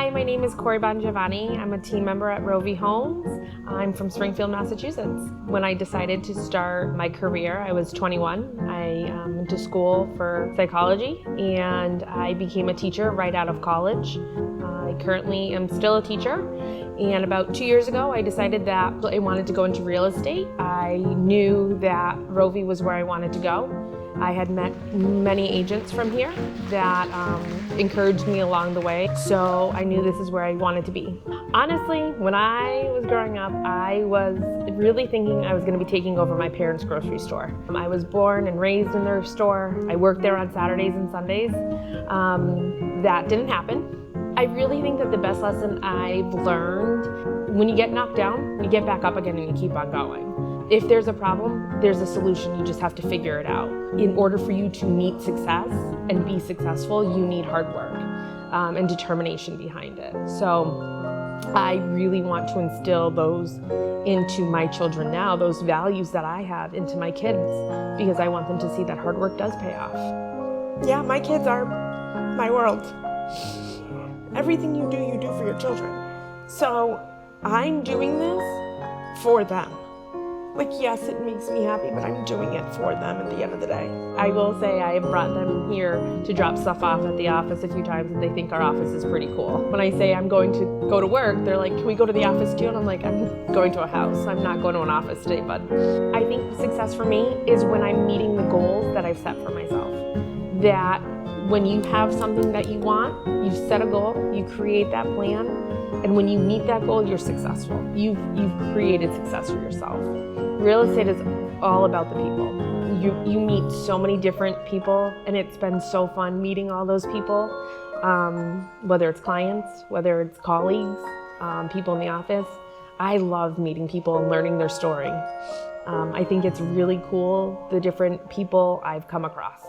Hi, my name is Corie Bongiovanni. I'm a team member at ROVI Homes. I'm from Springfield, Massachusetts. When I decided to start my career, I was 21. I went to school for psychology and I became a teacher right out of college. I currently am still a teacher, and about 2 years ago I decided that I wanted to go into real estate. I knew that ROVI was where I wanted to go. I had met many agents from here that encouraged me along the way, so I knew this is where I wanted to be. Honestly, when I was growing up, I was really thinking I was going to be taking over my parents' grocery store. I was born and raised in their store. I worked there on Saturdays and Sundays. That didn't happen. I really think that the best lesson I've learned, when you get knocked down, you get back up again and you keep on going. If there's a problem, there's a solution. You just have to figure it out. In order for you to meet success and be successful, you need hard work and determination behind it. So I really want to instill those into my children now, those values that I have into my kids, because I want them to see that hard work does pay off. Yeah, my kids are my world. Everything you do for your children. So I'm doing this for them. Like, yes, it makes me happy, but I'm doing it for them at the end of the day. I will say I have brought them here to drop stuff off at the office a few times, and they think our office is pretty cool. When I say I'm going to go to work, they're like, can we go to the office too? And I'm like, I'm going to a house. I'm not going to an office today, bud. I think success for me is when I'm meeting the goals that I've set for myself. That when you have something that you want, you set a goal, you create that plan, and when you meet that goal, you're successful. You've created success for yourself. Real estate is all about the people. You meet so many different people, and it's been so fun meeting all those people, whether it's clients, whether it's colleagues, people in the office. I love meeting people and learning their story. I think it's really cool, the different people I've come across.